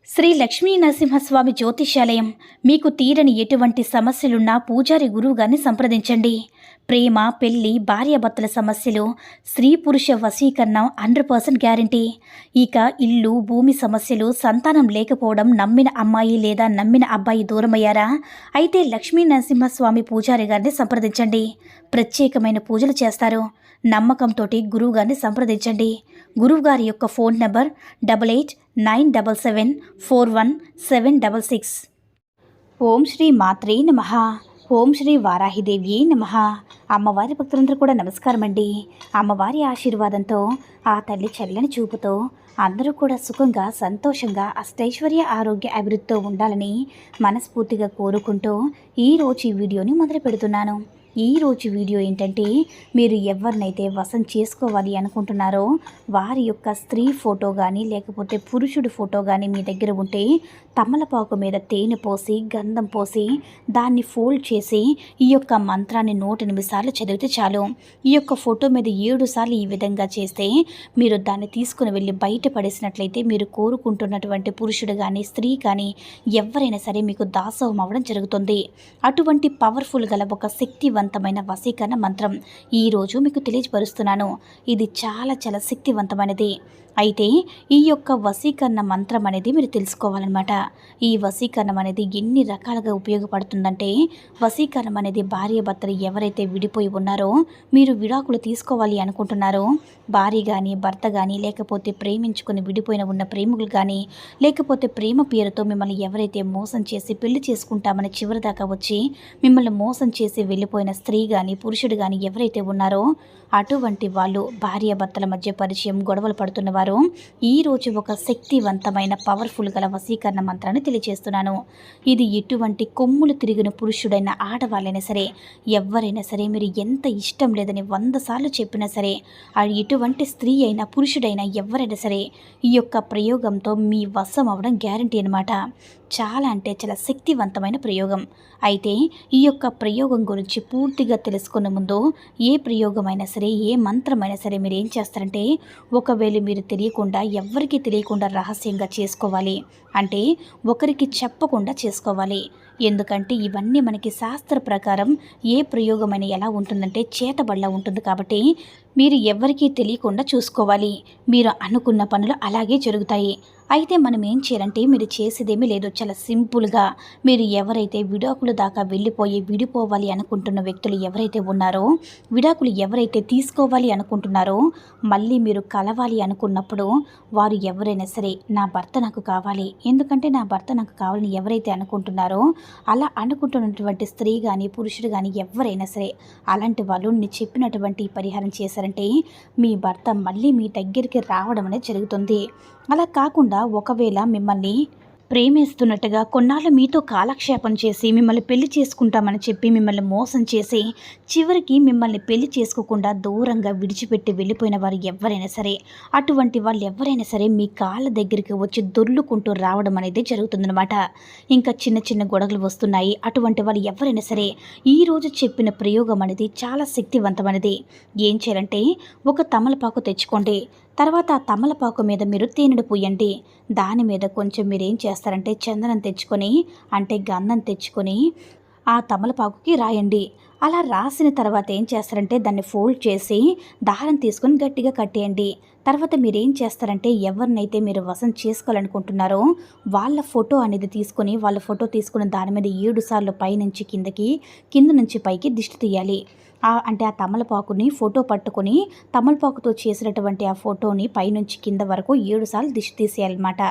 శ్రీ లక్ష్మీ నరసింహస్వామి జ్యోతిష్యాలయం. మీకు తీరని ఎటువంటి సమస్యలున్నా పూజారి గురువుగారిని సంప్రదించండి. ప్రేమ, పెళ్లి, భార్యాభర్తల సమస్యలు, స్త్రీ పురుష వశీకరణం 100% గ్యారంటీ. ఇక ఇల్లు, భూమి సమస్యలు, సంతానం లేకపోవడం, నమ్మిన అమ్మాయి లేదా నమ్మిన అబ్బాయి దూరమయ్యారా? అయితే లక్ష్మీ నరసింహస్వామి పూజారి గారిని సంప్రదించండి. ప్రత్యేకమైన పూజలు చేస్తారు. నమ్మకంతో గురువుగారిని సంప్రదించండి. గురువుగారి యొక్క ఫోన్ నంబర్ 8897741766. ఓం శ్రీ మాత్రే నమః. ఓం శ్రీ వారాహిదేవ్యే నమః. అమ్మవారి భక్తులందరూ కూడా నమస్కారం అండి. అమ్మవారి ఆశీర్వాదంతో, ఆ తల్లి చల్లని చూపుతో అందరూ కూడా సుఖంగా, సంతోషంగా, అష్టైశ్వర్య, ఆరోగ్య అభివృద్ధితో ఉండాలని మనస్ఫూర్తిగా కోరుకుంటూ ఈరోజు ఈ వీడియోని మొదలు పెడుతున్నాను. ఈరోజు వీడియో ఏంటంటే, మీరు ఎవరినైతే వశం చేసుకోవాలి అనుకుంటున్నారో వారి యొక్క స్త్రీ ఫోటో కానీ లేకపోతే పురుషుడి ఫోటో కానీ మీ దగ్గర ఉంటే తమలపాకు మీద తేనె పోసి, గంధం పోసి, దాన్ని ఫోల్డ్ చేసి ఈ యొక్క మంత్రాన్ని 108 సార్లు చదివితే చాలు. ఈ యొక్క ఫోటో మీద 7 సార్లు ఈ విధంగా చేస్తే మీరు దాన్ని తీసుకుని వెళ్ళి బయట పడేసినట్లయితే మీరు కోరుకుంటున్నటువంటి పురుషుడు కానీ స్త్రీ కానీ ఎవరైనా సరే మీకు దాసోహం అవ్వడం జరుగుతుంది. అటువంటి పవర్ఫుల్ గల ఒక శక్తివంతమైన వశీకరణ మంత్రం ఈరోజు మీకు తెలియపరుస్తున్నాను. ఇది చాలా చాలా శక్తివంతమైనది. అయితే ఈ యొక్క వశీకరణ మంత్రం అనేది మీరు తెలుసుకోవాలన్నమాట. ఈ వశీకరణం అనేది ఎన్ని రకాలుగా ఉపయోగపడుతుందంటే, వశీకరణం అనేది భార్యాభర్తలు ఎవరైతే విడిపోయి ఉన్నారో, మీరు విడాకులు తీసుకోవాలి అనుకుంటున్నారో, భార్య కానీ భర్త కానీ లేకపోతే ప్రేమించుకొని విడిపోయిన ఉన్న ప్రేమికులు కానీ లేకపోతే ప్రేమ పేరుతో మిమ్మల్ని ఎవరైతే మోసం చేసి పెళ్లి చేసుకుంటామని చివరిదాకా వచ్చి మిమ్మల్ని మోసం చేసి వెళ్ళిపోయిన స్త్రీ కానీ పురుషుడు కానీ ఎవరైతే ఉన్నారో అటువంటి వాళ్ళు, భార్యాభర్తల మధ్య పరిచయం, గొడవలు పడుతున్నవారు ఈరోజు ఒక శక్తివంతమైన పవర్ఫుల్ గల వశీకరణ మంత్రాన్ని తెలియజేస్తున్నాను. ఇది ఎటువంటి కొమ్ములు తిరిగిన పురుషుడైన ఆడవాళ్ళైనా సరే, ఎవరైనా సరే, మీరు ఎంత ఇష్టం లేదని 100 సార్లు చెప్పినా సరే, ఎటువంటి స్త్రీ అయినా పురుషుడైనా ఎవరైనా సరే ఈ యొక్క ప్రయోగంతో మీ వశం అవ్వడం గ్యారంటీ అనమాట. చాలా అంటే చాలా శక్తివంతమైన ప్రయోగం. అయితే ఈ యొక్క ప్రయోగం గురించి పూర్తిగా తెలుసుకునే ముందు ఏ ప్రయోగమైనా సరే, ఏ మంత్రమైనా సరే మీరు ఏం చేస్తారంటే, ఒకవేళ మీరు తెలియకుండా, ఎవ్వరికీ తెలియకుండా రహస్యంగా చేసుకోవాలి. అంటే ఒకరికి చెప్పకుండా చేసుకోవాలి. ఎందుకంటే ఇవన్నీ మనకి శాస్త్ర ప్రకారం ఏ ప్రయోగమైన ఎలా ఉంటుందంటే చేతబడిలా ఉంటుంది. కాబట్టి మీరు ఎవరికీ తెలియకుండా చూసుకోవాలి. మీరు అనుకున్న పనులు అలాగే జరుగుతాయి. అయితే మనం ఏం చేయాలంటే, మీరు చేసేదేమీ లేదు. చాలా సింపుల్గా, మీరు ఎవరైతే విడాకులు దాకా వెళ్ళిపోయి విడిపోవాలి అనుకుంటున్న వ్యక్తులు ఎవరైతే ఉన్నారో, విడాకులు ఎవరైతే తీసుకోవాలి అనుకుంటున్నారో, మళ్ళీ మీరు కలవాలి అనుకున్నప్పుడు వారు ఎవరైనా సరే, నా భర్త నాకు కావాలి, ఎందుకంటే నా భర్త నాకు కావాలని ఎవరైతే అనుకుంటున్నారో, అలా అనుకుంటున్నటువంటి స్త్రీ కానీ పురుషుడు కానీ ఎవరైనా సరే, అలాంటి వాళ్ళు నేను చెప్పినటువంటి పరిహారం చేశారంటే మీ భర్త మళ్ళీ మీ దగ్గరికి రావడం అనేది జరుగుతుంది. అలా కాకుండా ఒకవేళ మిమ్మల్ని ప్రేమిస్తున్నట్టుగా కొన్నాళ్ళు మీతో కాలక్షేపం చేసి మిమ్మల్ని పెళ్లి చేసుకుంటామని చెప్పి మిమ్మల్ని మోసం చేసి చివరికి మిమ్మల్ని పెళ్లి చేసుకోకుండా దూరంగా విడిచిపెట్టి వెళ్ళిపోయిన వారు ఎవరైనా సరే, అటువంటి వాళ్ళు ఎవరైనా సరే మీ కాళ్ళ దగ్గరికి వచ్చి దొర్లుకుంటూ రావడం అనేది జరుగుతుందన్నమాట. ఇంకా చిన్న చిన్న గొడవలు వస్తున్నాయి. అటువంటి వాళ్ళు ఎవరైనా సరే ఈరోజు చెప్పిన ప్రయోగం అనేది చాలా శక్తివంతమైనది. ఏం చేయాలంటే, ఒక తమలపాకు తెచ్చుకోండి. తర్వాత ఆ తమలపాకు మీద మీరు తేనెడు పూయండి. దాని మీద కొంచెం మీరు ఏం చేస్తారంటే చందనం తెచ్చుకొని, అంటే గంధం తెచ్చుకొని ఆ తమలపాకుకి రాయండి. అలా రాసిన తర్వాత ఏం చేస్తారంటే దాన్ని ఫోల్డ్ చేసి దారం తీసుకొని గట్టిగా కట్టేయండి. తర్వాత మీరు ఏం చేస్తారంటే, ఎవరినైతే మీరు వశం చేసుకోవాలనుకుంటున్నారో వాళ్ళ ఫోటో అనేది తీసుకొని, వాళ్ళ ఫోటో తీసుకున్న దాని మీద 7 సార్లు పైనుంచి కిందకి, కింద నుంచి పైకి దిష్టి తీయాలి. అంటే ఆ తమలపాకుని ఫోటో పట్టుకొని తమలపాకుతో చేసినటువంటి ఆ ఫోటోని పైనుంచి కింద వరకు 7 సార్లు దిష్టి తీసేయాలన్నమాట.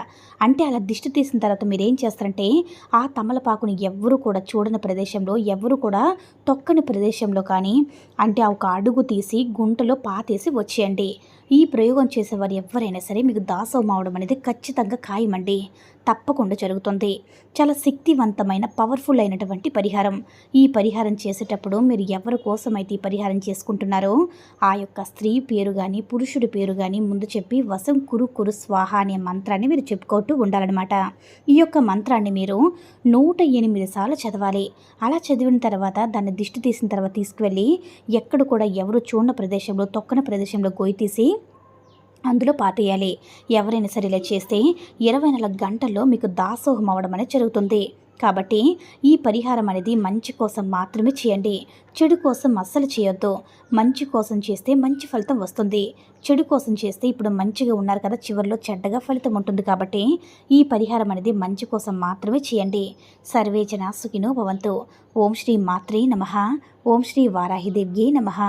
అంటే అలా దిష్టి తీసిన తర్వాత మీరు ఏం చేస్తారంటే, ఆ తమలపాకుని ఎవ్వరూ కూడా చూడని ప్రదేశంలో, ఎవ్వరూ కూడా తొక్కని ప్రదేశంలో కానీ, అంటే ఒక అడుగు తీసి గుంటలో పాతేసి వచ్చేయండి. ఈ ప్రయోగం చేసేవారు ఎవరైనా సరే మీకు దాసోహం అవడం అనేది ఖచ్చితంగా ఖాయమండి. తప్పకుండా జరుగుతుంది. చాలా శక్తివంతమైన పవర్ఫుల్ అయినటువంటి పరిహారం. ఈ పరిహారం చేసేటప్పుడు మీరు ఎవరి కోసమైతే ఈ పరిహారం చేసుకుంటున్నారో ఆ యొక్క స్త్రీ పేరు కానీ పురుషుడి పేరు కానీ ముందు చెప్పి వశం కురు కురు స్వాహ అనే మంత్రాన్ని మీరు చెప్పుకుంటూ ఉండాలన్నమాట. ఈ యొక్క మంత్రాన్ని మీరు 108 సార్లు చదవాలి. అలా చదివిన తర్వాత దాన్ని దిష్టి తీసిన తర్వాత తీసుకువెళ్ళి ఎక్కడ కూడా ఎవరు చూడని ప్రదేశంలో, తొక్కని ప్రదేశంలో గొయ్యి తీసి అందులో పాతేయాలి. ఎవరైనా సరే ఇలా చేస్తే 24 గంటల్లో మీకు దాసోహం అవ్వడం అనేది జరుగుతుంది. కాబట్టి ఈ పరిహారం అనేది మంచి కోసం మాత్రమే చేయండి. చెడు కోసం అస్సలు చేయొద్దు. మంచి కోసం చేస్తే మంచి ఫలితం వస్తుంది. చెడు కోసం చేస్తే ఇప్పుడు మంచిగా ఉన్నారు కదా, చివరిలో చెడ్డగా ఫలితం ఉంటుంది. కాబట్టి ఈ పరిహారం అనేది మంచి కోసం మాత్రమే చేయండి. సర్వే జనా సుఖినో భవంతు. ఓం శ్రీ మాత్రే నమః. ఓం శ్రీ వారాహిదేవ్యే నమః.